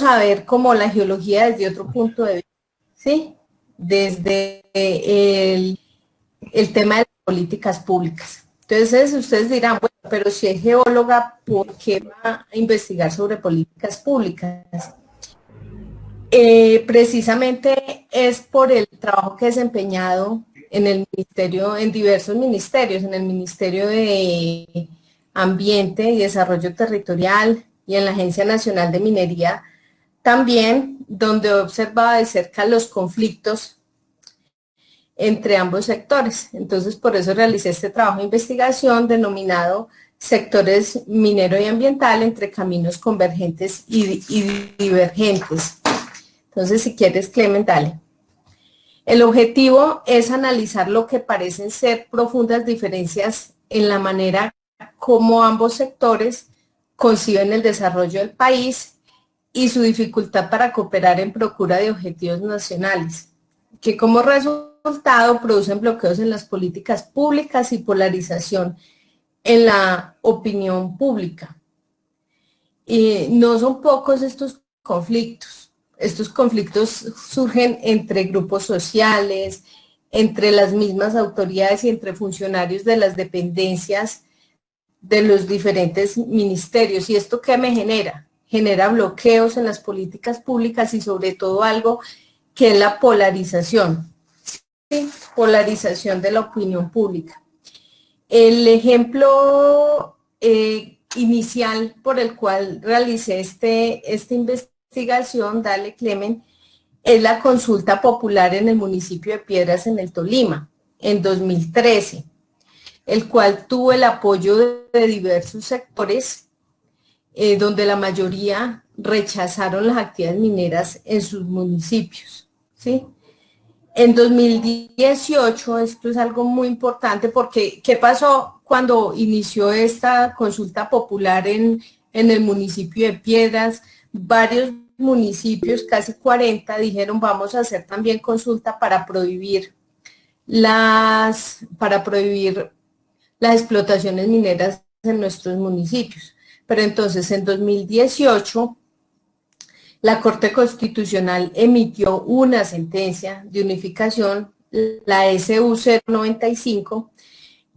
a ver como la geología desde otro punto de vista, ¿sí? Desde el tema de las políticas públicas. Entonces ustedes dirán, bueno, pero si es geóloga, ¿por qué va a investigar sobre políticas públicas? Precisamente es por el trabajo que he desempeñado en el ministerio, en diversos ministerios, en el Ministerio de Ambiente y Desarrollo Territorial y en la Agencia Nacional de Minería, también donde he observado de cerca los conflictos entre ambos sectores. Entonces, por eso realicé este trabajo de investigación denominado Sectores minero y ambiental entre caminos convergentes y divergentes. Entonces, si quieres, Clemen, dale. El objetivo es analizar lo que parecen ser profundas diferencias en la manera como ambos sectores conciben el desarrollo del país y su dificultad para cooperar en procura de objetivos nacionales, que como resultado producen bloqueos en las políticas públicas y polarización en la opinión pública. Y no son pocos estos conflictos. Estos conflictos surgen entre grupos sociales, entre las mismas autoridades y entre funcionarios de las dependencias de los diferentes ministerios. ¿Y esto qué me genera? Genera bloqueos en las políticas públicas y sobre todo algo que es la polarización, ¿sí? Polarización de la opinión pública. El ejemplo inicial por el cual realicé esta investigación, dale Clemen, es la consulta popular en el municipio de Piedras en el Tolima, en 2013, el cual tuvo el apoyo de diversos sectores, donde la mayoría rechazaron las actividades mineras en sus municipios, ¿sí? En 2018, esto es algo muy importante porque ¿qué pasó cuando inició esta consulta popular en el municipio de Piedras? Varios municipios, casi 40, dijeron vamos a hacer también consulta para prohibir las explotaciones mineras en nuestros municipios. Pero entonces en 2018 la Corte Constitucional emitió una sentencia de unificación, la SU 095,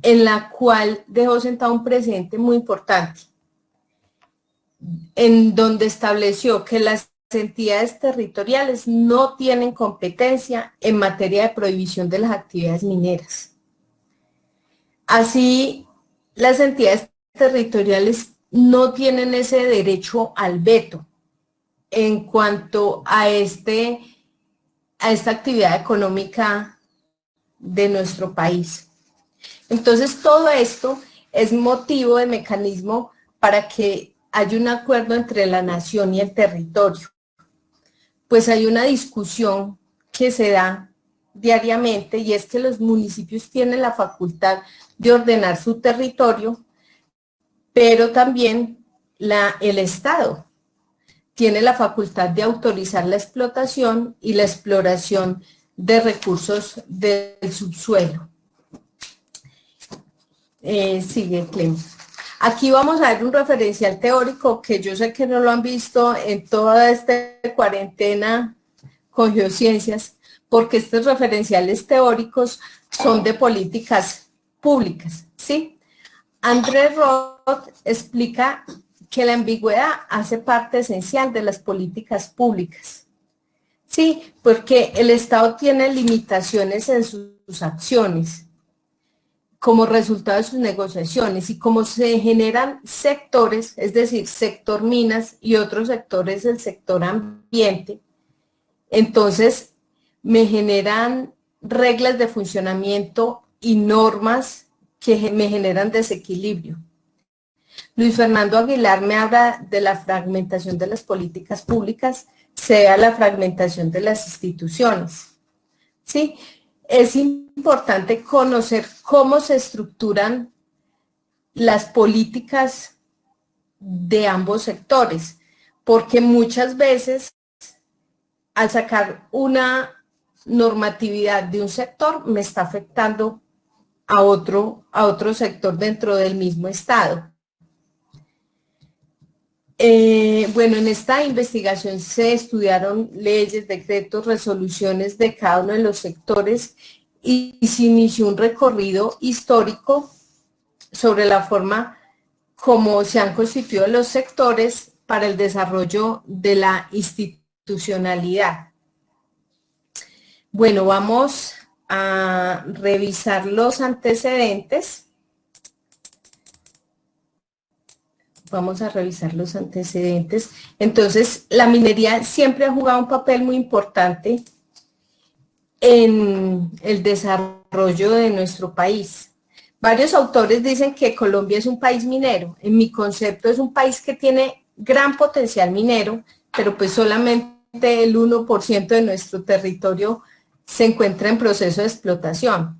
en la cual dejó sentado un precedente muy importante, en donde estableció que las entidades territoriales no tienen competencia en materia de prohibición de las actividades mineras. Así, las entidades territoriales no tienen ese derecho al veto en cuanto a esta actividad económica de nuestro país. Entonces, todo esto es motivo de mecanismo para que haya un acuerdo entre la nación y el territorio. Pues hay una discusión que se da diariamente y es que los municipios tienen la facultad de ordenar su territorio, pero también el Estado tiene la facultad de autorizar la explotación y la exploración de recursos del subsuelo. Sigue, Clem. Aquí vamos a ver un referencial teórico que yo sé que no lo han visto en toda esta cuarentena con geociencias, porque estos referenciales teóricos son de políticas públicas, ¿sí? André Roth explica que la ambigüedad hace parte esencial de las políticas públicas. Sí, porque el Estado tiene limitaciones en sus acciones como resultado de sus negociaciones y como se generan sectores, es decir, sector minas y otros sectores del sector ambiente, entonces me generan reglas de funcionamiento y normas que me generan desequilibrio. Luis Fernando Aguilar me habla de la fragmentación de las políticas públicas, sea la fragmentación de las instituciones. ¿Sí? Es importante conocer cómo se estructuran las políticas de ambos sectores, porque muchas veces al sacar una normatividad de un sector me está afectando a otro sector dentro del mismo Estado. Bueno, en esta investigación se estudiaron leyes, decretos, resoluciones de cada uno de los sectores y se inició un recorrido histórico sobre la forma como se han constituido los sectores para el desarrollo de la institucionalidad. Bueno, vamos a revisar los antecedentes. Vamos a revisar los antecedentes. Entonces, la minería siempre ha jugado un papel muy importante en el desarrollo de nuestro país. Varios autores dicen que Colombia es un país minero. En mi concepto es un país que tiene gran potencial minero, pero pues solamente el 1% de nuestro territorio se encuentra en proceso de explotación.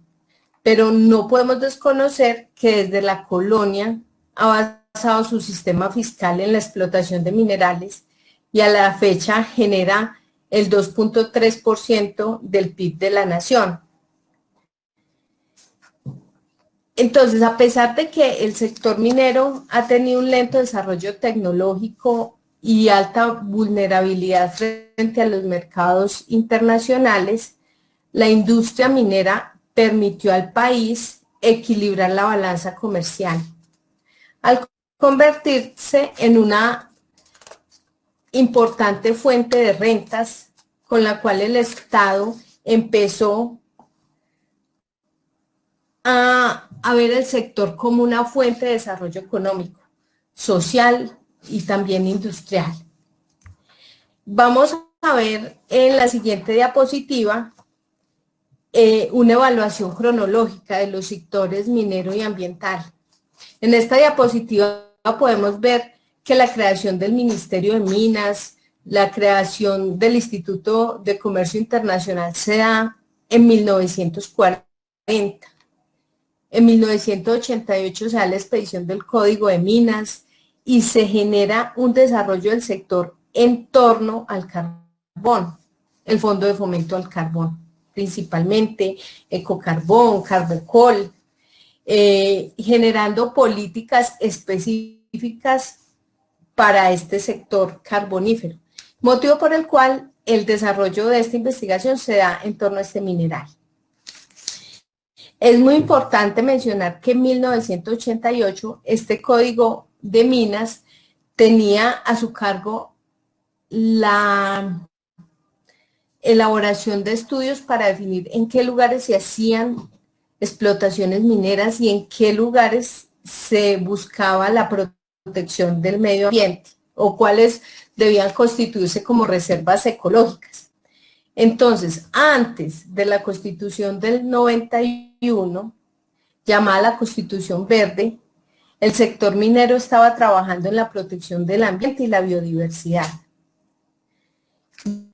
Pero no podemos desconocer que desde la colonia ha basado su sistema fiscal en la explotación de minerales y a la fecha genera el 2.3% del PIB de la nación. Entonces, a pesar de que el sector minero ha tenido un lento desarrollo tecnológico y alta vulnerabilidad frente a los mercados internacionales, la industria minera permitió al país equilibrar la balanza comercial, al convertirse en una importante fuente de rentas con la cual el Estado empezó a ver el sector como una fuente de desarrollo económico, social y también industrial. Vamos a ver en la siguiente diapositiva una evaluación cronológica de los sectores minero y ambiental. En esta diapositiva podemos ver que la creación del Ministerio de Minas, la creación del Instituto de Comercio Internacional se da en 1940. En 1988 se da la expedición del Código de Minas y se genera un desarrollo del sector en torno al carbón, el Fondo de Fomento al Carbón, principalmente Ecocarbón, Carbocol, generando políticas específicas para este sector carbonífero, motivo por el cual el desarrollo de esta investigación se da en torno a este mineral. Es muy importante mencionar que en 1988 este Código de Minas tenía a su cargo la elaboración de estudios para definir en qué lugares se hacían explotaciones mineras y en qué lugares se buscaba la protección del medio ambiente o cuáles debían constituirse como reservas ecológicas. Entonces, antes de la Constitución del 91, llamada la Constitución Verde, el sector minero estaba trabajando en la protección del ambiente y la biodiversidad.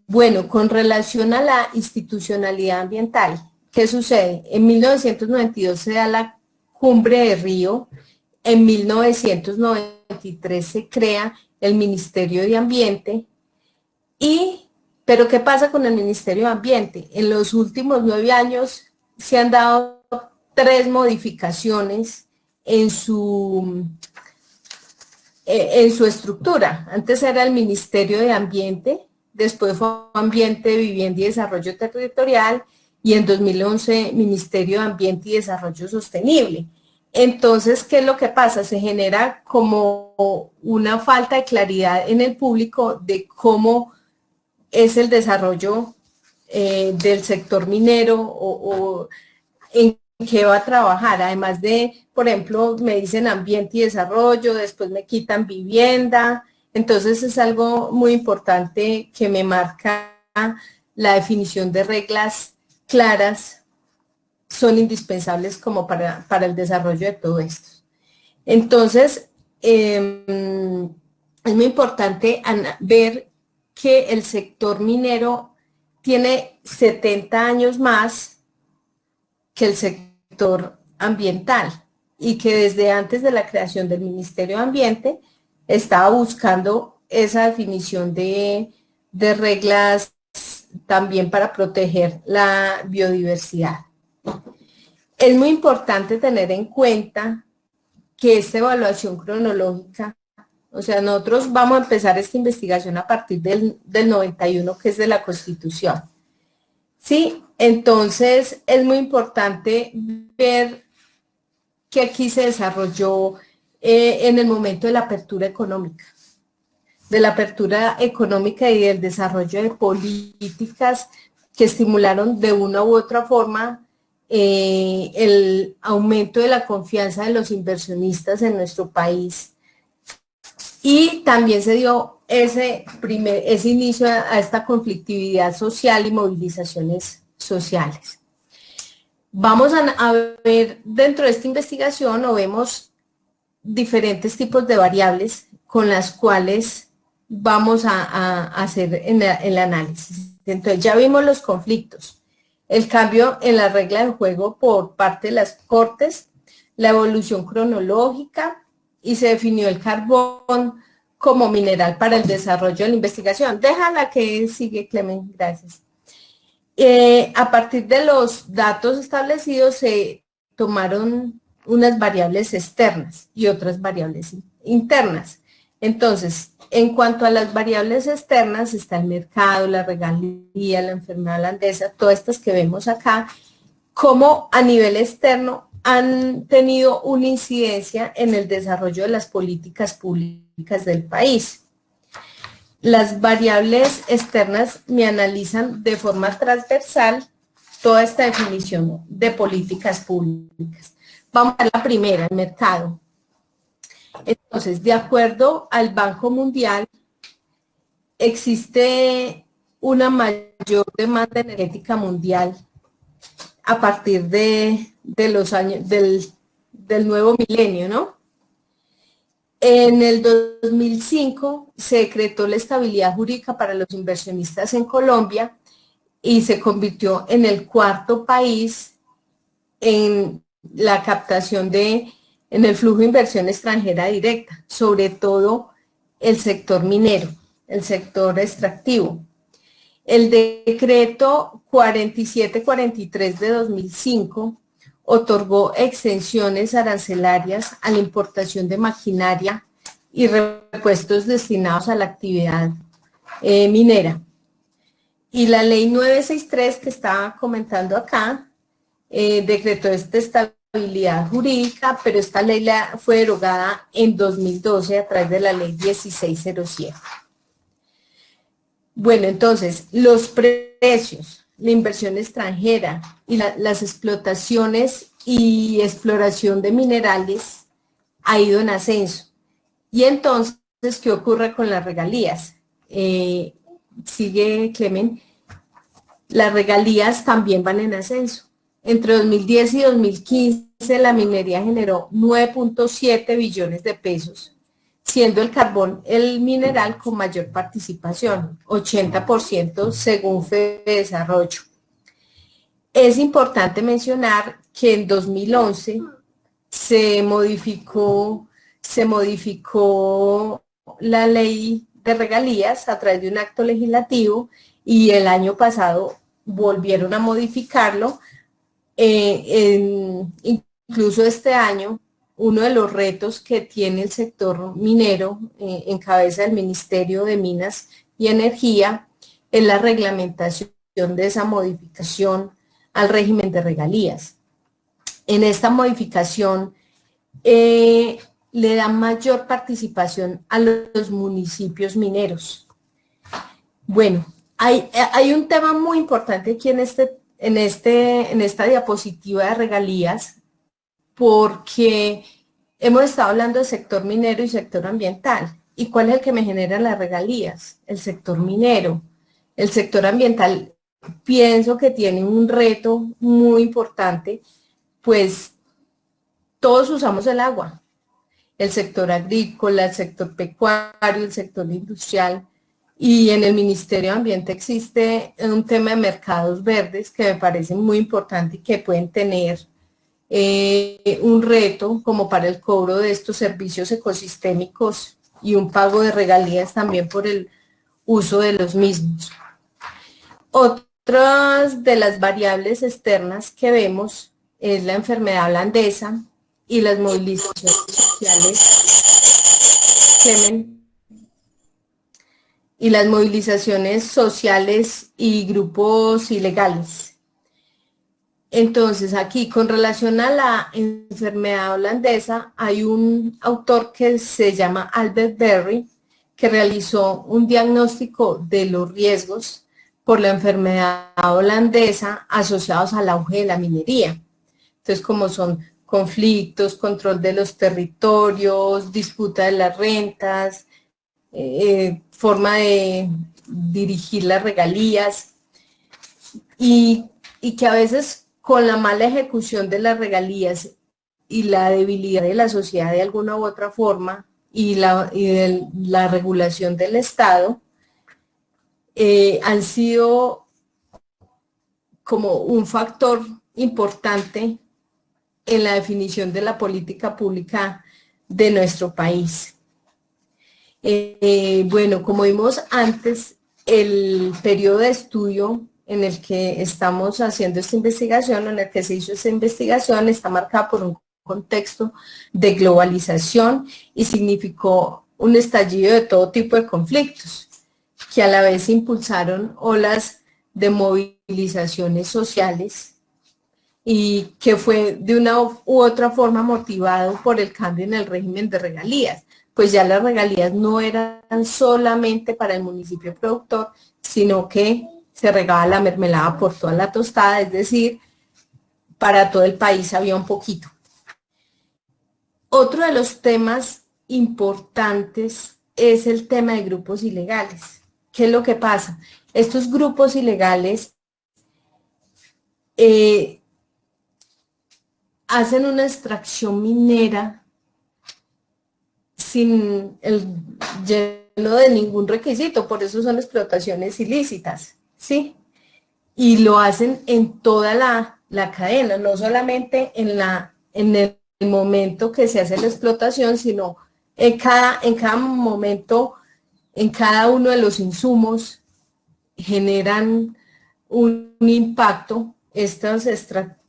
Bueno, con relación a la institucionalidad ambiental, ¿qué sucede? En 1992 se da la Cumbre de Río, en 1993 se crea el Ministerio de Ambiente pero ¿qué pasa con el Ministerio de Ambiente? En los últimos 9 años se han dado 3 modificaciones en su estructura. Antes era el Ministerio de Ambiente, después fue Ambiente, Vivienda y Desarrollo Territorial, y en 2011 Ministerio de Ambiente y Desarrollo Sostenible. Entonces, ¿qué es lo que pasa? Se genera como una falta de claridad en el público de cómo es el desarrollo del sector minero o en qué va a trabajar. Además de, por ejemplo, me dicen ambiente y desarrollo, después me quitan vivienda. Entonces es algo muy importante que me marca la definición de reglas claras, son indispensables como para el desarrollo de todo esto. Entonces, es muy importante ver que el sector minero tiene 70 años más que el sector ambiental y que desde antes de la creación del Ministerio de Ambiente estaba buscando esa definición de reglas también para proteger la biodiversidad. Es muy importante tener en cuenta que esta evaluación cronológica, O sea, nosotros vamos a empezar esta investigación a partir del 91, que es de la Constitución. Sí, entonces es muy importante ver que aquí se desarrolló en el momento de la apertura económica y del desarrollo de políticas que estimularon de una u otra forma el aumento de la confianza de los inversionistas en nuestro país. Y también se dio ese inicio a esta conflictividad social y movilizaciones sociales. Vamos a ver dentro de esta investigación, o vemos diferentes tipos de variables con las cuales vamos a hacer el análisis. Entonces ya vimos los conflictos, el cambio en la regla del juego por parte de las cortes, la evolución cronológica, y se definió el carbón como mineral para el desarrollo de la investigación. Déjala que sigue, Clemen, gracias. A partir de los datos establecidos se tomaron unas variables externas y otras variables internas. Entonces, en cuanto a las variables externas, está el mercado, la regalía, la enfermedad holandesa, todas estas que vemos acá, como a nivel externo han tenido una incidencia en el desarrollo de las políticas públicas del país. Las variables externas me analizan de forma transversal toda esta definición de políticas públicas. Vamos a la primera, el mercado. Entonces, de acuerdo al Banco Mundial, existe una mayor demanda energética mundial a partir de los años del nuevo milenio, ¿no? En el 2005 se decretó la estabilidad jurídica para los inversionistas en Colombia y se convirtió en el cuarto país en la captación en el flujo de inversión extranjera directa, sobre todo el sector minero, el sector extractivo. El decreto 4743 de 2005 otorgó exenciones arancelarias a la importación de maquinaria y repuestos destinados a la actividad minera. Y la ley 963 que estaba comentando acá, decretó esta estabilidad jurídica, pero esta ley fue derogada en 2012 a través de la ley 1607. Bueno, entonces, los precios, la inversión extranjera y las explotaciones y exploración de minerales ha ido en ascenso. Y entonces, ¿qué ocurre con las regalías? Sigue Clemen, las regalías también van en ascenso. Entre 2010 y 2015 la minería generó 9.7 billones de pesos, siendo el carbón el mineral con mayor participación, 80% según Fedesarrollo. Es importante mencionar que en 2011 se modificó la ley de regalías a través de un acto legislativo y el año pasado volvieron a modificarlo. Incluso este año, uno de los retos que tiene el sector minero en cabeza del Ministerio de Minas y Energía es la reglamentación de esa modificación al régimen de regalías. En esta modificación le da mayor participación a los municipios mineros. Bueno, hay un tema muy importante aquí en esta diapositiva de regalías, porque hemos estado hablando del sector minero y sector ambiental. ¿Y cuál es el que me genera las regalías? El sector minero. El sector ambiental pienso que tiene un reto muy importante, pues todos usamos el agua. El sector agrícola, el sector pecuario, el sector industrial. Y en el Ministerio de Ambiente existe un tema de mercados verdes que me parece muy importante y que pueden tener un reto como para el cobro de estos servicios ecosistémicos y un pago de regalías también por el uso de los mismos. Otras de las variables externas que vemos es la enfermedad holandesa y las movilizaciones sociales Clemen, y las movilizaciones sociales y grupos ilegales. Entonces, aquí, con relación a la enfermedad holandesa, hay un autor que se llama Albert Berry, que realizó un diagnóstico de los riesgos por la enfermedad holandesa asociados al auge de la minería. Entonces, como son conflictos, control de los territorios, disputa de las rentas, forma de dirigir las regalías, y que a veces con la mala ejecución de las regalías y la debilidad de la sociedad de alguna u otra forma y de la regulación del Estado, han sido como un factor importante en la definición de la política pública de nuestro país. Bueno, como vimos antes, el periodo de estudio en el que estamos haciendo esta investigación, en el que se hizo esta investigación, está marcado por un contexto de globalización y significó un estallido de todo tipo de conflictos, que a la vez impulsaron olas de movilizaciones sociales y que fue de una u otra forma motivado por el cambio en el régimen de regalías, pues ya las regalías no eran solamente para el municipio productor, sino que se regaba la mermelada por toda la tostada, es decir, para todo el país había un poquito. Otro de los temas importantes es el tema de grupos ilegales. ¿Qué es lo que pasa? Estos grupos ilegales hacen una extracción minera sin el lleno de ningún requisito, por eso son explotaciones ilícitas, ¿sí? Y lo hacen en toda la cadena, no solamente en el momento que se hace la explotación, sino en cada momento, en cada uno de los insumos, generan un impacto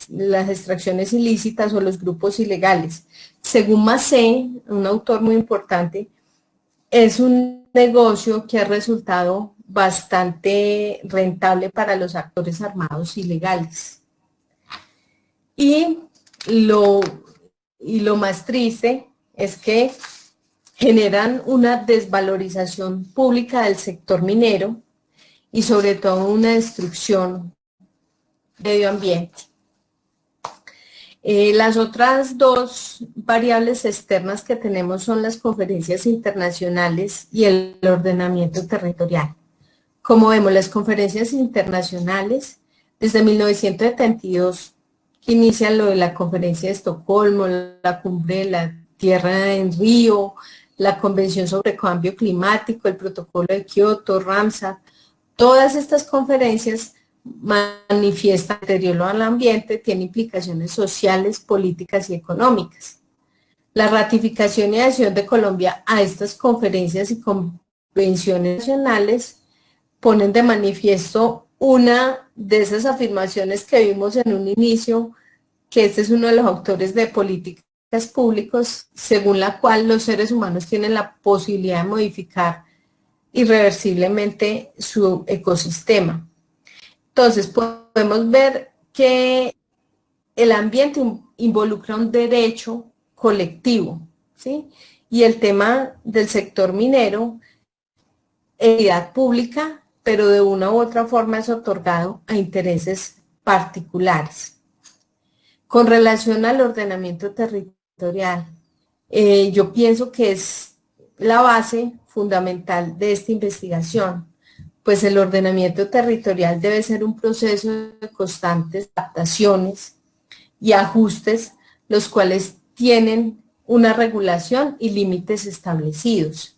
las extracciones ilícitas o los grupos ilegales. Según Macé, un autor muy importante, es un negocio que ha resultado bastante rentable para los actores armados ilegales. Y lo más triste es que generan una desvalorización pública del sector minero y sobre todo una destrucción del medio ambiente. Las otras dos variables externas que tenemos son las conferencias internacionales y el ordenamiento territorial. Como vemos, las conferencias internacionales, desde 1972, que inician lo de la conferencia de Estocolmo, la cumbre de la Tierra en Río, la Convención sobre Cambio Climático, el Protocolo de Kioto, Ramsar, todas estas conferencias manifiestan el deterioro al ambiente, tiene implicaciones sociales, políticas y económicas. La ratificación y adhesión de Colombia a estas conferencias y convenciones nacionales ponen de manifiesto una de esas afirmaciones que vimos en un inicio, que este es uno de los autores de políticas públicas, según la cual los seres humanos tienen la posibilidad de modificar irreversiblemente su ecosistema. Entonces, podemos ver que el ambiente involucra un derecho colectivo, ¿sí? Y el tema del sector minero, entidad pública, pero de una u otra forma es otorgado a intereses particulares. Con relación al ordenamiento territorial, yo pienso que es la base fundamental de esta investigación, pues el ordenamiento territorial debe ser un proceso de constantes adaptaciones y ajustes, los cuales tienen una regulación y límites establecidos,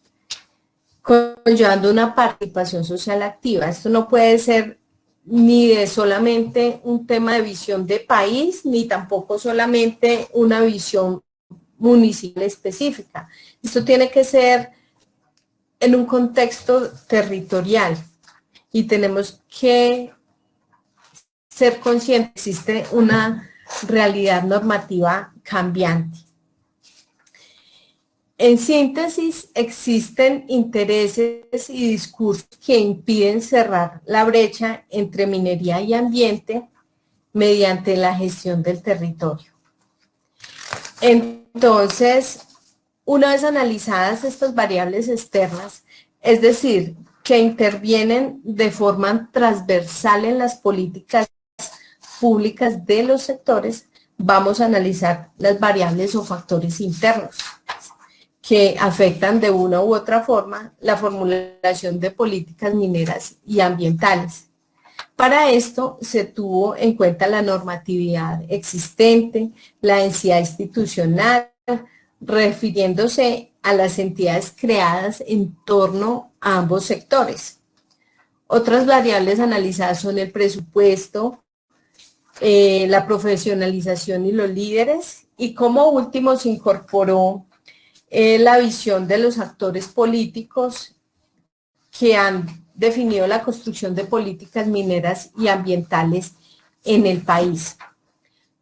conllevando una participación social activa. Esto no puede ser ni de solamente un tema de visión de país, ni tampoco solamente una visión municipal específica. Esto tiene que ser en un contexto territorial y tenemos que ser conscientes que existe una realidad normativa cambiante. En síntesis, existen intereses y discursos que impiden cerrar la brecha entre minería y ambiente mediante la gestión del territorio. Entonces, una vez analizadas estas variables externas, es decir, que intervienen de forma transversal en las políticas públicas de los sectores, vamos a analizar las variables o factores internos que afectan de una u otra forma la formulación de políticas mineras y ambientales. Para esto se tuvo en cuenta la normatividad existente, la densidad institucional, refiriéndose a las entidades creadas en torno a ambos sectores. Otras variables analizadas son el presupuesto, la profesionalización y los líderes, y como último se incorporó la visión de los actores políticos que han definido la construcción de políticas mineras y ambientales en el país.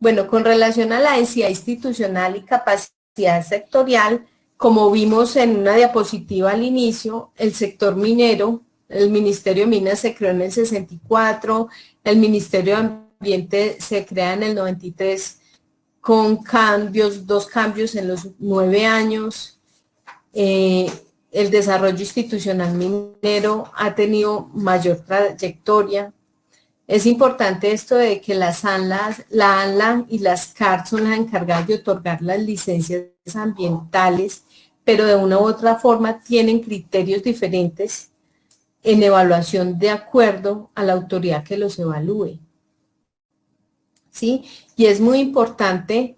Bueno, con relación a la densidad institucional y capacidad sectorial, como vimos en una diapositiva al inicio, el sector minero, el Ministerio de Minas se creó en el 64, el Ministerio de Ambiente se crea en el 93, con cambios, 2 cambios en los 9 años. El desarrollo institucional minero ha tenido mayor trayectoria. Es importante esto de que la ANLA y las CART son las encargadas de otorgar las licencias ambientales, pero de una u otra forma tienen criterios diferentes en evaluación de acuerdo a la autoridad que los evalúe. ¿Sí? Y es muy importante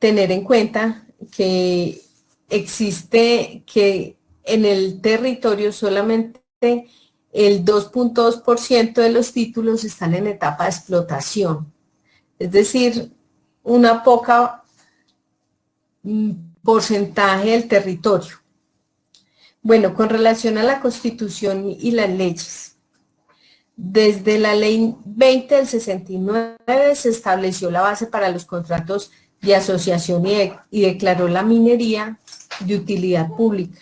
tener en cuenta que existe que en el territorio solamente el 2.2% de los títulos están en etapa de explotación, es decir, una poca porcentaje del territorio. Bueno, con relación a la Constitución y las leyes, desde la Ley 20 del 69 se estableció la base para los contratos de asociación y declaró la minería de utilidad pública.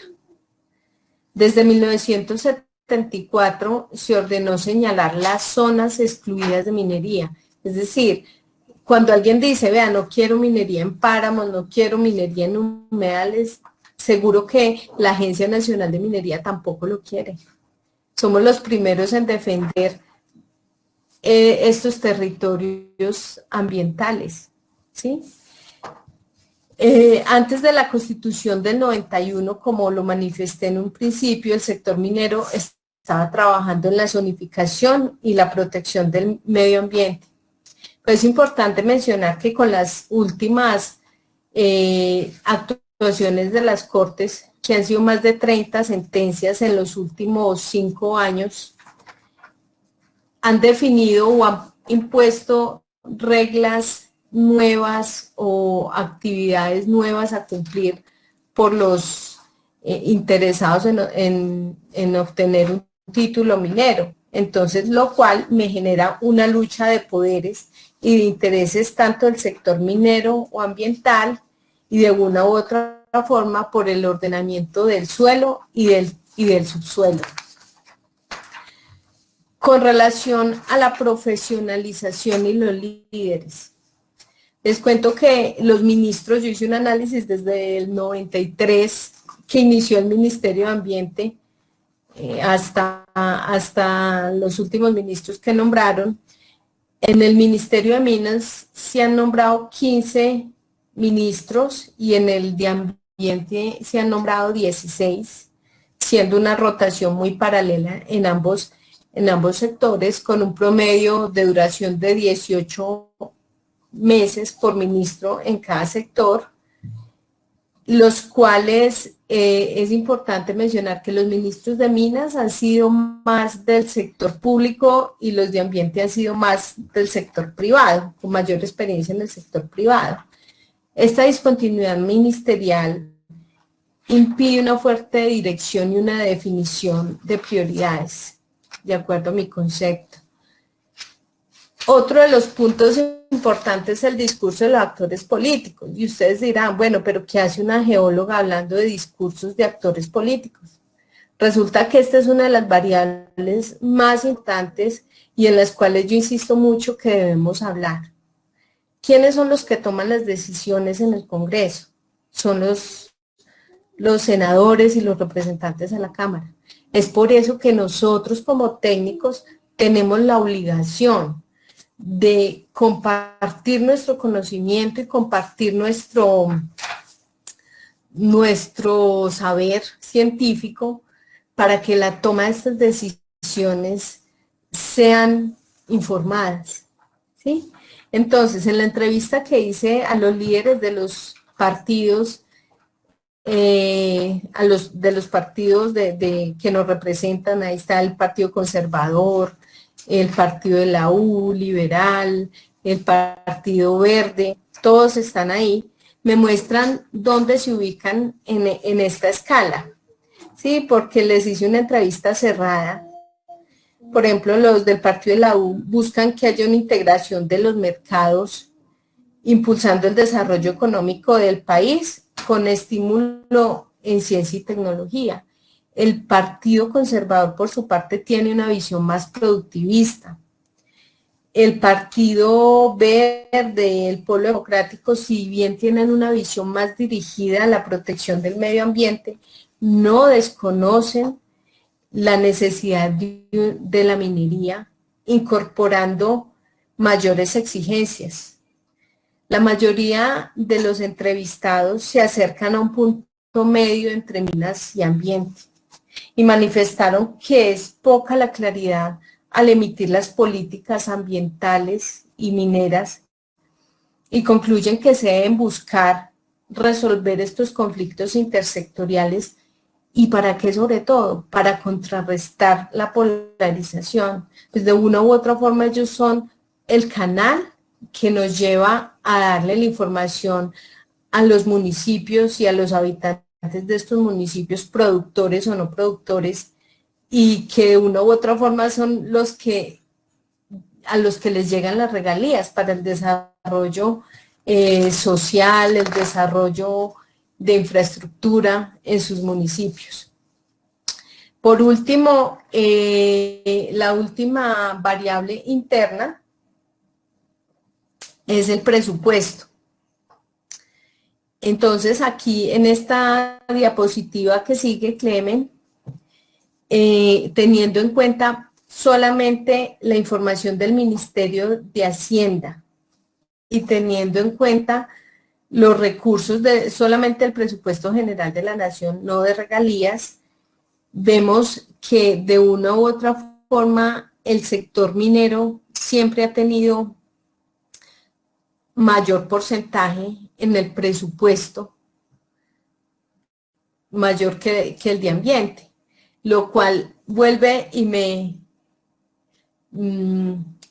Desde 1974 se ordenó señalar las zonas excluidas de minería, es decir, cuando alguien dice, vea, no quiero minería en páramos, no quiero minería en humedales, seguro que la Agencia Nacional de Minería tampoco lo quiere. Somos los primeros en defender estos territorios ambientales, ¿sí? Antes de la Constitución del 91, como lo manifesté en un principio, el sector minero estaba trabajando en la zonificación y la protección del medio ambiente. Pero es importante mencionar que con las últimas actuaciones de las Cortes, que han sido más de 30 sentencias en los últimos 5 años, han definido o han impuesto reglas nuevas o actividades nuevas a cumplir por los interesados en obtener un título minero. Entonces, lo cual me genera una lucha de poderes y de intereses tanto del sector minero o ambiental y de una u otra forma por el ordenamiento del suelo y del subsuelo. Con relación a la profesionalización y los líderes, les cuento que los ministros, yo hice un análisis desde el 93 que inició el Ministerio de Ambiente hasta los últimos ministros que nombraron. En el Ministerio de Minas se han nombrado 15 ministros y en el de Ambiente se han nombrado 16, siendo una rotación muy paralela en ambos sectores, con un promedio de duración de 18 meses por ministro en cada sector, los cuales es importante mencionar que los ministros de Minas han sido más del sector público y los de Ambiente han sido más del sector privado, con mayor experiencia en el sector privado. Esta discontinuidad ministerial impide una fuerte dirección y una definición de prioridades, de acuerdo a mi concepto. Otro de los puntos importante es el discurso de los actores políticos. Y ustedes dirán, bueno, pero ¿qué hace una geóloga hablando de discursos de actores políticos? Resulta que esta es una de las variables más importantes y en las cuales yo insisto mucho que debemos hablar. ¿Quiénes son los que toman las decisiones en el Congreso? Son los senadores y los representantes en la Cámara. Es por eso que nosotros como técnicos tenemos la obligación de compartir nuestro conocimiento y compartir nuestro saber científico para que la toma de estas decisiones sean informadas, ¿sí? Entonces, en la entrevista que hice a los líderes de los partidos, de los partidos que nos representan, ahí está el Partido Conservador, el Partido de la U, Liberal, el Partido Verde, todos están ahí, me muestran dónde se ubican en esta escala, ¿sí? Porque les hice una entrevista cerrada. Por ejemplo, los del Partido de la U buscan que haya una integración de los mercados, impulsando el desarrollo económico del país con estímulo en ciencia y tecnología. El Partido Conservador, por su parte, tiene una visión más productivista. El Partido Verde, el Polo Democrático, si bien tienen una visión más dirigida a la protección del medio ambiente, no desconocen la necesidad de la minería, incorporando mayores exigencias. La mayoría de los entrevistados se acercan a un punto medio entre minas y ambiente y manifestaron que es poca la claridad al emitir las políticas ambientales y mineras y concluyen que se deben buscar resolver estos conflictos intersectoriales. ¿Y para qué sobre todo? Para contrarrestar la polarización. Pues de una u otra forma ellos son el canal que nos lleva a darle la información a los municipios y a los habitantes de estos municipios, productores o no productores, y que de una u otra forma son a los que les llegan las regalías para el desarrollo social, el desarrollo de infraestructura en sus municipios. Por último, la última variable interna es el presupuesto. Entonces, aquí en esta diapositiva que sigue, Clemen, teniendo en cuenta solamente la información del Ministerio de Hacienda y teniendo en cuenta los recursos de solamente el presupuesto general de la nación, no de regalías, vemos que de una u otra forma el sector minero siempre ha tenido mayor porcentaje en el presupuesto, mayor que el de ambiente, lo cual vuelve y me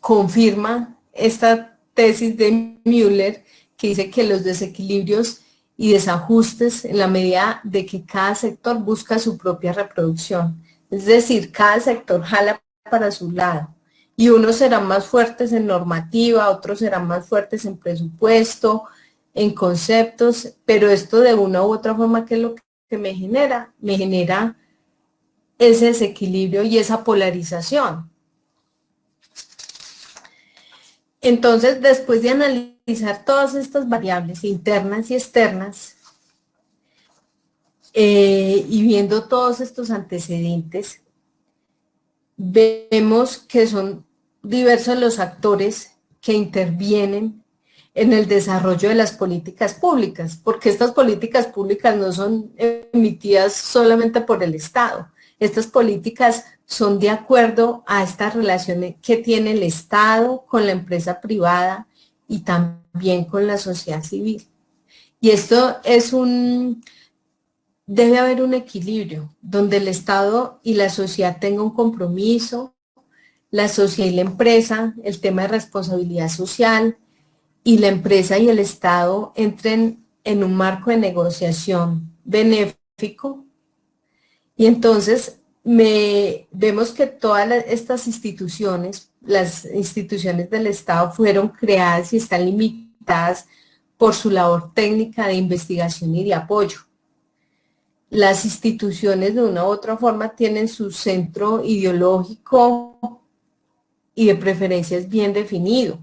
confirma esta tesis de Müller, que dice que los desequilibrios y desajustes en la medida de que cada sector busca su propia reproducción. Es decir, cada sector jala para su lado. Y unos serán más fuertes en normativa, otros serán más fuertes en presupuesto, en conceptos, pero esto de una u otra forma, ¿qué es lo que me genera? Me genera ese desequilibrio y esa polarización. Entonces, después de analizar todas estas variables internas y externas, y viendo todos estos antecedentes, vemos que son diversos los actores que intervienen en el desarrollo de las políticas públicas, porque estas políticas públicas no son emitidas solamente por el Estado. Estas políticas son de acuerdo a estas relaciones que tiene el Estado con la empresa privada y también con la sociedad civil. Y esto es debe haber un equilibrio donde el Estado y la sociedad tengan un compromiso, la sociedad y la empresa, el tema de responsabilidad social, y la empresa y el Estado entren en un marco de negociación benéfico, y entonces vemos que todas estas instituciones, las instituciones del Estado, fueron creadas y están limitadas por su labor técnica de investigación y de apoyo. Las instituciones de una u otra forma tienen su centro ideológico y de preferencias bien definido.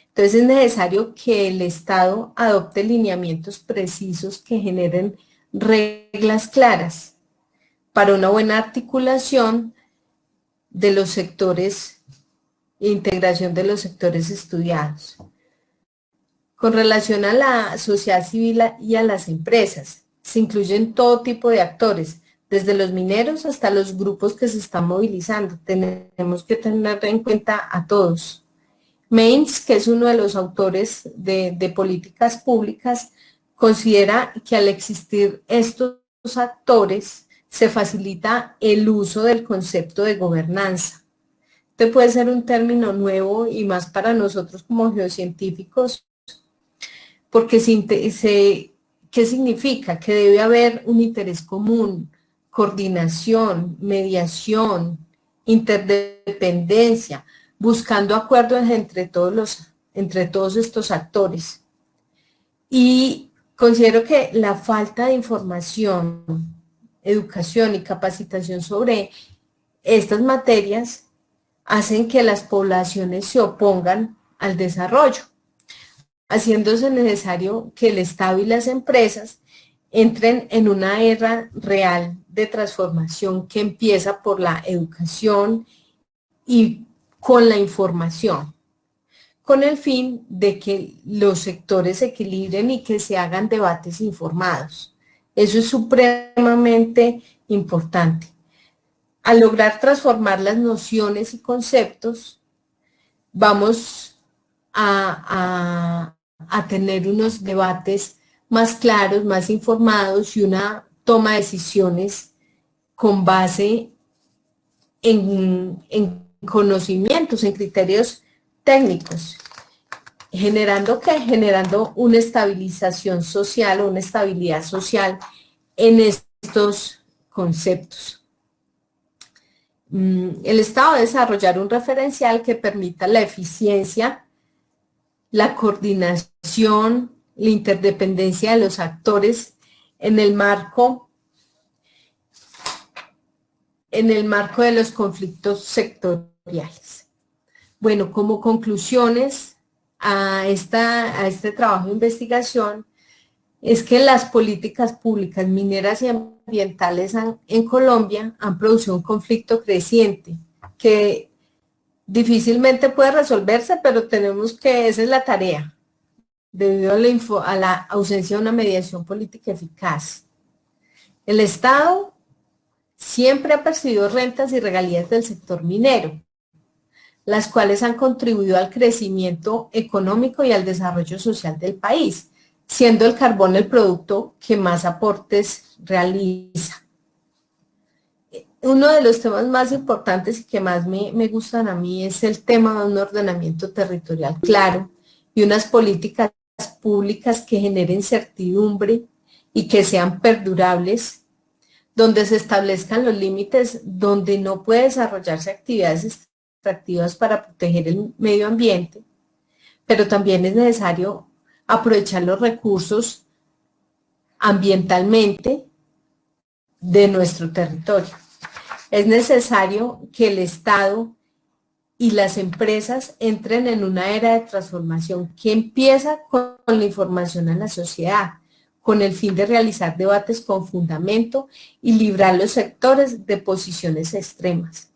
Entonces es necesario que el Estado adopte lineamientos precisos que generen reglas claras para una buena articulación de los sectores e integración de los sectores estudiados. Con relación a la sociedad civil y a las empresas, se incluyen todo tipo de actores, desde los mineros hasta los grupos que se están movilizando. Tenemos que tener en cuenta a todos. Maynes, que es uno de los autores de políticas públicas, considera que al existir estos actores, se facilita el uso del concepto de gobernanza. Este puede ser un término nuevo y más para nosotros como geocientíficos, porque ¿qué significa? Que debe haber un interés común, coordinación, mediación, interdependencia, buscando acuerdos entre todos estos actores. Y considero que la falta de información, educación y capacitación sobre estas materias hacen que las poblaciones se opongan al desarrollo, haciéndose necesario que el Estado y las empresas entren en una era real de transformación que empieza por la educación y con la información, con el fin de que los sectores se equilibren y que se hagan debates informados. Eso es supremamente importante. Al lograr transformar las nociones y conceptos, vamos a tener unos debates más claros, más informados y una toma de decisiones con base en conocimientos, en criterios técnicos. ¿Generando qué? Generando una estabilización social o una estabilidad social en estos conceptos. El Estado debe desarrollar un referencial que permita la eficiencia, la coordinación, la interdependencia de los actores en el marco de los conflictos sectoriales. Bueno, como conclusiones a este trabajo de investigación, es que las políticas públicas mineras y ambientales en Colombia han producido un conflicto creciente que difícilmente puede resolverse, pero esa es la tarea, debido a la ausencia de una mediación política eficaz. El Estado siempre ha percibido rentas y regalías del sector minero, las cuales han contribuido al crecimiento económico y al desarrollo social del país, siendo el carbón el producto que más aportes realiza. Uno de los temas más importantes y que más me gustan a mí es el tema de un ordenamiento territorial claro y unas políticas públicas que generen certidumbre y que sean perdurables, donde se establezcan los límites, donde no puede desarrollarse actividades extractivas para proteger el medio ambiente, pero también es necesario aprovechar los recursos ambientalmente de nuestro territorio. Es necesario que el Estado y las empresas entren en una era de transformación que empieza con la información a la sociedad, con el fin de realizar debates con fundamento y librar los sectores de posiciones extremas.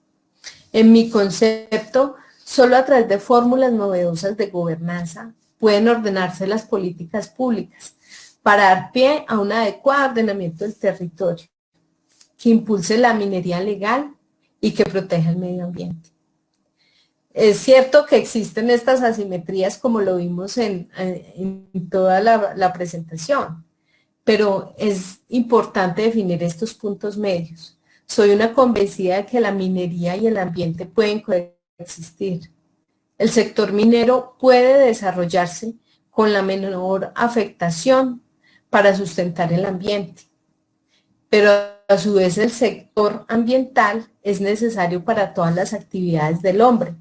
En mi concepto, solo a través de fórmulas novedosas de gobernanza pueden ordenarse las políticas públicas para dar pie a un adecuado ordenamiento del territorio, que impulse la minería legal y que proteja el medio ambiente. Es cierto que existen estas asimetrías como lo vimos en toda la presentación, pero es importante definir estos puntos medios. Soy una convencida de que la minería y el ambiente pueden coexistir. El sector minero puede desarrollarse con la menor afectación para sustentar el ambiente, pero a su vez el sector ambiental es necesario para todas las actividades del hombre,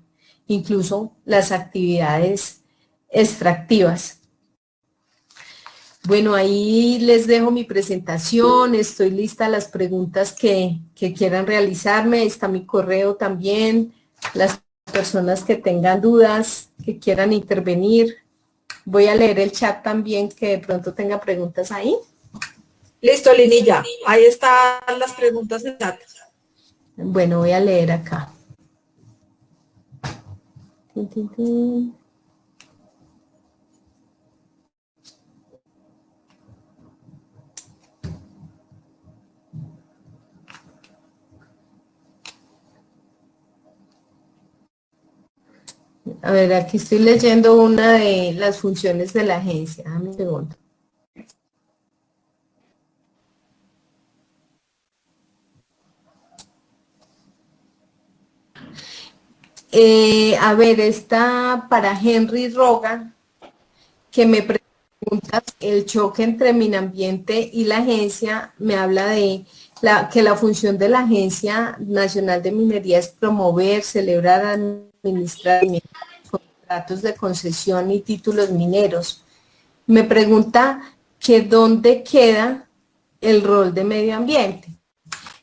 incluso las actividades extractivas. Bueno, ahí les dejo mi presentación, estoy lista a las preguntas que quieran realizarme, está mi correo también, las personas que tengan dudas, que quieran intervenir. Voy a leer el chat también, que de pronto tenga preguntas ahí. Listo, Linilla, ahí están las preguntas en chat. Bueno, voy a leer acá. Tin, tin, tin. A ver, aquí estoy leyendo una de las funciones de la agencia. Dame un segundo. A ver, está para Henry Roga, que me pregunta el choque entre Minambiente y la agencia. Me habla de que la función de la Agencia Nacional de Minería es promover, celebrar, administrar contratos de concesión y títulos mineros. Me pregunta que dónde queda el rol de medio ambiente.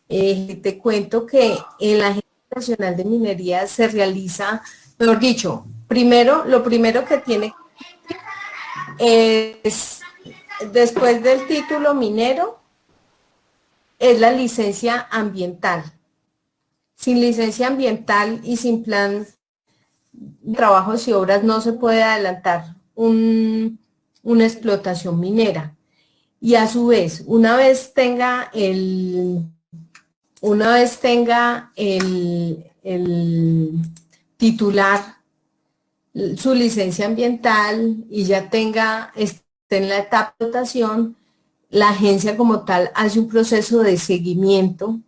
Te cuento que en la Agencia Nacional de Minería se realiza, mejor dicho, lo primero que tiene es, después del título minero, es la licencia ambiental. Sin licencia ambiental y sin plan de trabajos y obras no se puede adelantar una explotación minera. Y a su vez, una vez tenga el titular su licencia ambiental y ya esté en la etapa de explotación, la agencia como tal hace un proceso de seguimiento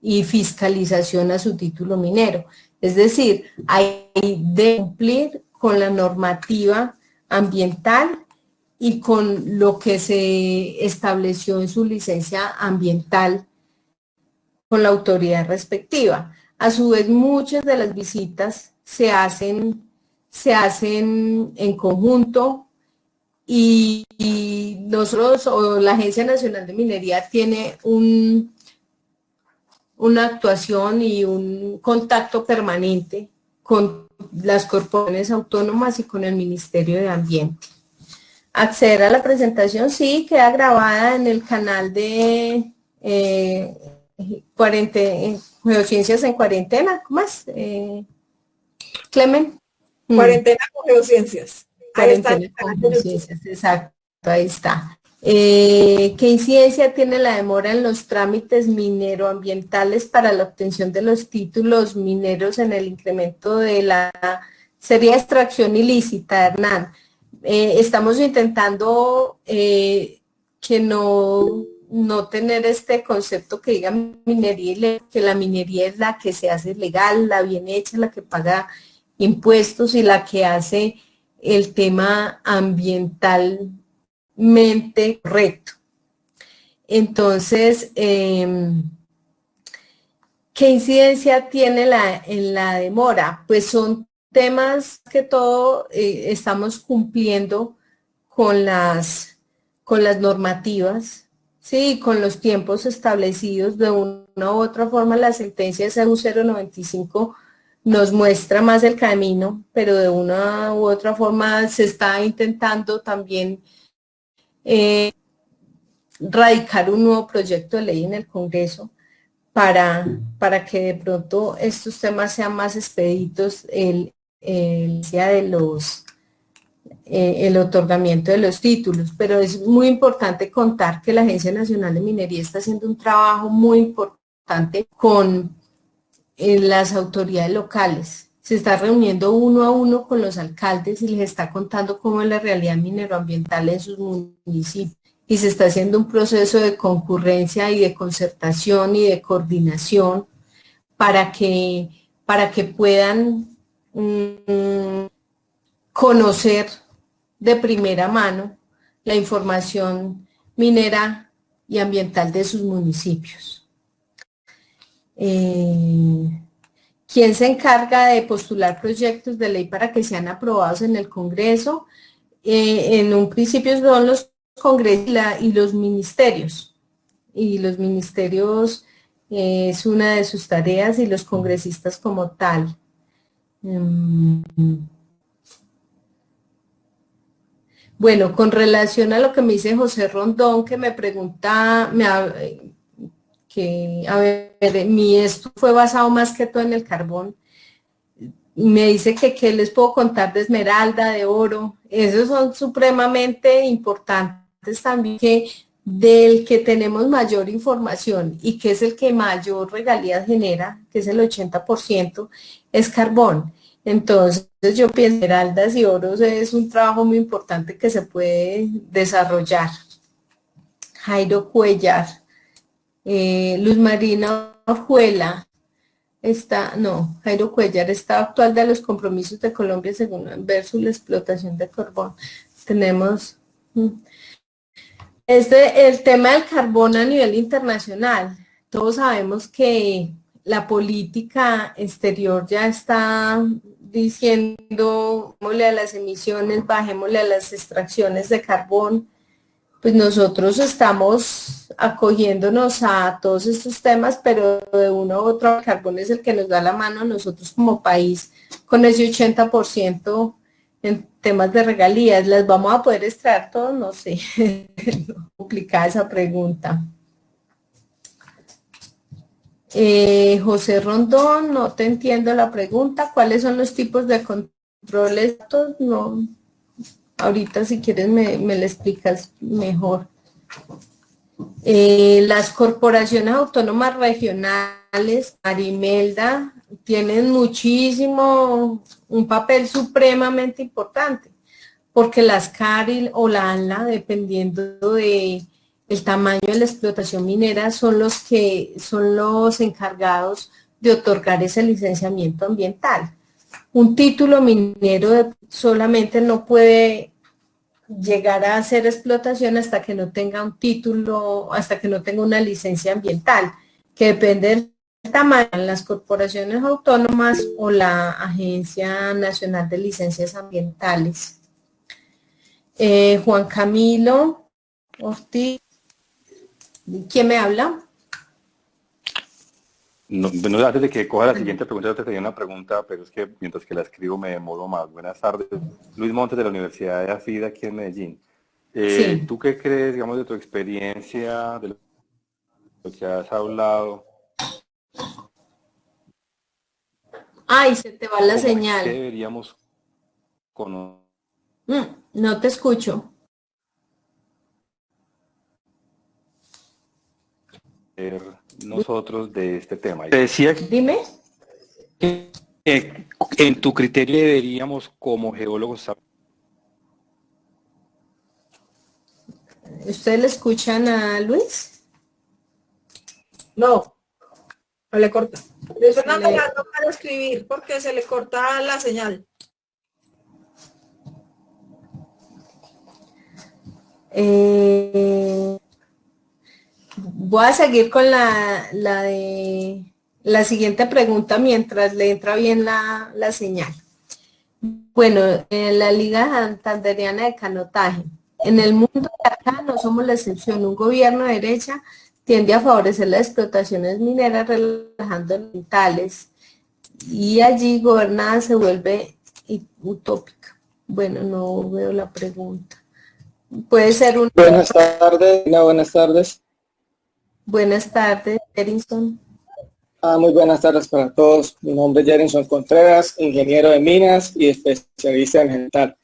y fiscalización a su título minero. Es decir, hay de cumplir con la normativa ambiental y con lo que se estableció en su licencia ambiental con la autoridad respectiva. A su vez, muchas de las visitas se hacen en conjunto y nosotros, o la Agencia Nacional de Minería, tiene una actuación y un contacto permanente con las corporaciones autónomas y con el Ministerio de Ambiente. Acceder a la presentación, sí, queda grabada en el canal de Geociencias en Cuarentena. ¿Cómo es? Clemen. Cuarentena con Geociencias. Ahí está. Cuarentena con Geociencias, exacto, ahí está. ¿Qué incidencia tiene la demora en los trámites mineroambientales para la obtención de los títulos mineros en el incremento de la serie de extracción ilícita, Hernán? Estamos intentando que no tener este concepto que diga minería, que la minería es la que se hace legal, la bien hecha, la que paga impuestos y la que hace el tema ambientalmente correcto. Entonces, ¿qué incidencia tiene en la demora? Pues son temas que todo estamos cumpliendo con las normativas, sí, con los tiempos establecidos. De una u otra forma, la sentencia CU 095 nos muestra más el camino, pero de una u otra forma se está intentando también radicar un nuevo proyecto de ley en el Congreso para que de pronto estos temas sean más expeditos el día de el otorgamiento de los títulos. Pero es muy importante contar que la Agencia Nacional de Minería está haciendo un trabajo muy importante con las autoridades locales. Se está reuniendo uno a uno con los alcaldes y les está contando cómo es la realidad mineroambiental en sus municipios. Y se está haciendo un proceso de concurrencia y de concertación y de coordinación para que puedan conocer de primera mano la información minera y ambiental de sus municipios. ¿Quién se encarga de postular proyectos de ley para que sean aprobados en el Congreso? En un principio son los congresistas y los ministerios. Y los ministerios es una de sus tareas y los congresistas como tal. Bueno, con relación a lo que me dice José Rondón, que me pregunta, que, a ver, mi esto fue basado más que todo en el carbón. Me dice que qué les puedo contar de esmeralda, de oro. Esos son supremamente importantes también, que del que tenemos mayor información y que es el que mayor regalías genera, que es el 80%, es carbón. Entonces yo pienso que esmeraldas y oros es un trabajo muy importante que se puede desarrollar. Jairo Cuellar, Luz Marina Orjuela, Jairo Cuellar, estado actual de los compromisos de Colombia según versus la explotación de carbón. Tenemos el tema del carbón a nivel internacional. Todos sabemos que la política exterior ya está diciendo, bajémosle a las emisiones, bajémosle a las extracciones de carbón. Pues nosotros estamos acogiéndonos a todos estos temas, pero de uno u otro el carbón es el que nos da la mano a nosotros como país con ese 80% en temas de regalías. ¿Las vamos a poder extraer todos? No sé, complicada esa pregunta. José Rondón, no te entiendo la pregunta. ¿Cuáles son los tipos de controles? No, ahorita si quieres me lo explicas mejor. Las corporaciones autónomas regionales, Marimelda, tienen un papel supremamente importante, porque las CARI o la ANLA, dependiendo de el tamaño de la explotación minera, son los encargados de otorgar ese licenciamiento ambiental. Un título minero solamente no puede llegar a hacer explotación hasta que no tenga un título, hasta que no tenga una licencia ambiental, que depende del tamaño de las corporaciones autónomas o la Agencia Nacional de Licencias Ambientales. Juan Camilo Ortiz, ¿quién me habla? No, antes de que coja la siguiente pregunta, yo te tenía una pregunta, pero es que mientras que la escribo me demoro más. Buenas tardes. Luis Montes de la Universidad de AFID aquí en Medellín. Sí. ¿Tú qué crees, digamos, de tu experiencia, de lo que has hablado? Ay, se te va la señal. ¿Qué deberíamos conocer? No te escucho. Nosotros de este tema. Te decía que Dime. En tu criterio deberíamos como geólogos saber. ¿Ustedes le escuchan a Luis? No, no le corta. Luis Fernando no para escribir porque se le corta la señal. Voy a seguir con la siguiente pregunta mientras le entra bien la señal. Bueno, en la Liga Santanderiana de Canotaje, en el mundo de acá no somos la excepción. Un gobierno de derecha tiende a favorecer las explotaciones mineras relajando ambientales y allí gobernada se vuelve utópica. Bueno, no veo la pregunta. Puede ser un... Buenas tardes, no, buenas tardes. Buenas tardes, Erinson. Muy buenas tardes para todos. Mi nombre es Jerinson Contreras, ingeniero de minas y especialista en ambiental.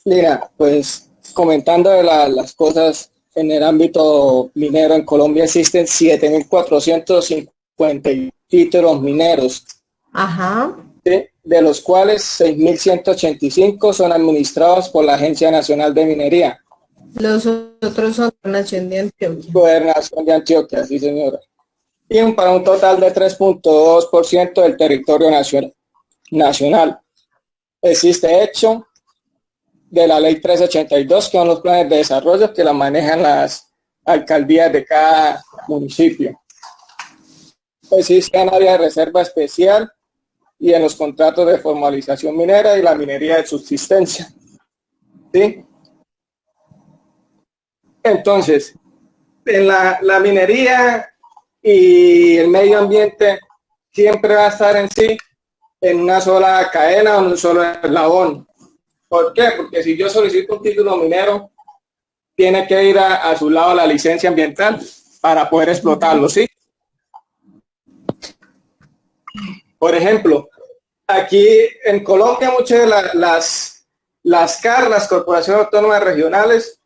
Lina, pues comentando de las cosas en el ámbito minero, en Colombia existen 7.450 títulos mineros. Ajá. De los cuales 6.185 son administrados por la Agencia Nacional de Minería. Los otros son Gobernación de Antioquia. Gobernación de Antioquia, sí señora. Y para un total de 3.2% del territorio nacional. Existe hecho de la ley 382, que son los planes de desarrollo que la manejan las alcaldías de cada municipio. existe un área de reserva especial y en los contratos de formalización minera y la minería de subsistencia. ¿Sí? Entonces, en la minería y el medio ambiente siempre va a estar en sí en una sola cadena o en un solo eslabón. ¿Por qué? Porque si yo solicito un título minero, tiene que ir a su lado la licencia ambiental para poder explotarlo, ¿sí? Por ejemplo, aquí en Colombia muchas de las CAR, las corporaciones autónomas regionales,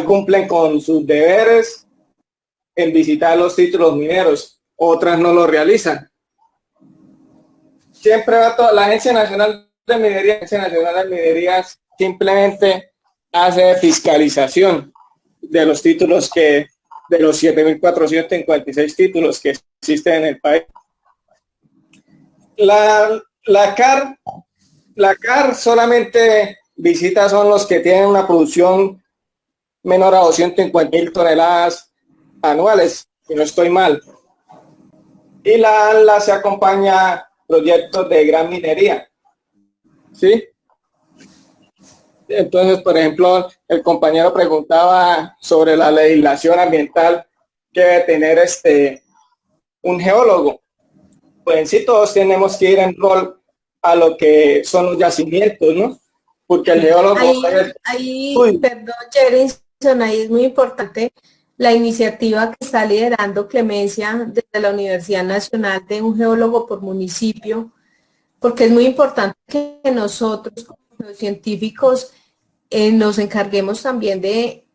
cumplen con sus deberes en visitar los títulos mineros, otras no lo realizan. Siempre va toda la Agencia Nacional de Minería, Agencia Nacional de Minerías simplemente hace fiscalización de los títulos de los 7.456 títulos que existen en el país. La CAR solamente visita son los que tienen una producción menor a 250.000 toneladas anuales, si no estoy mal. Y la ANLA se acompaña proyectos de gran minería. ¿Sí? Entonces, por ejemplo, el compañero preguntaba sobre la legislación ambiental que debe tener un geólogo. Pues en sí todos tenemos que ir en rol a lo que son los yacimientos, ¿no? Porque el geólogo... Perdón, Jerinson, ahí es muy importante la iniciativa que está liderando Clemencia desde la Universidad Nacional de un geólogo por municipio, porque es muy importante que nosotros, como científicos, nos encarguemos también de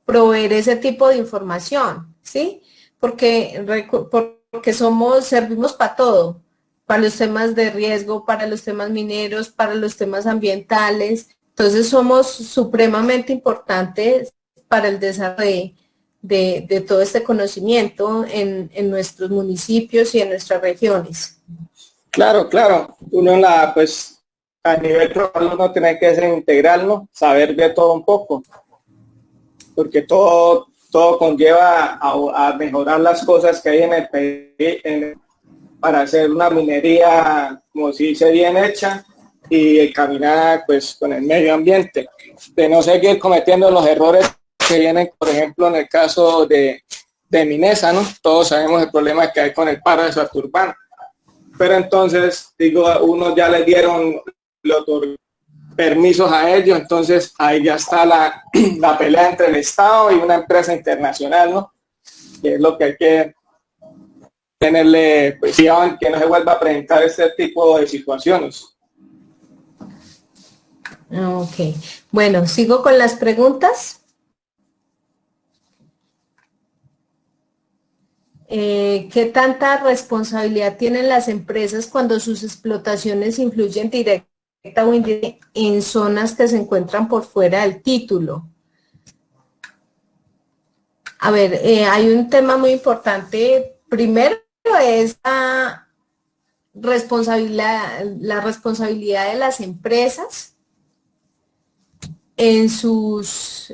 proveer ese tipo de información, ¿sí? Porque servimos para todo, para los temas de riesgo, para los temas mineros, para los temas ambientales. Entonces somos supremamente importantes para el desarrollo de todo este conocimiento en nuestros municipios y en nuestras regiones. Claro, claro. Uno pues a nivel global uno tiene que ser integral, ¿no? Saber de todo un poco. Porque todo conlleva a mejorar las cosas que hay en el país para hacer una minería, como si dice, bien hecha y caminar pues con el medio ambiente. De no seguir cometiendo los errores que vienen, por ejemplo, en el caso de Minesa, ¿no? Todos sabemos el problema que hay con el paro de Santurbán. Pero entonces, digo, uno ya le dieron los permisos a ellos, entonces ahí ya está la pelea entre el Estado y una empresa internacional, ¿no? Que es lo que hay que tenerle, pues, que no se vuelva a presentar este tipo de situaciones. Ok, bueno, sigo con las preguntas. ¿Qué tanta responsabilidad tienen las empresas cuando sus explotaciones influyen directa o indirecta en zonas que se encuentran por fuera del título? A ver, hay un tema muy importante. Primero es la responsabilidad de las empresas en sus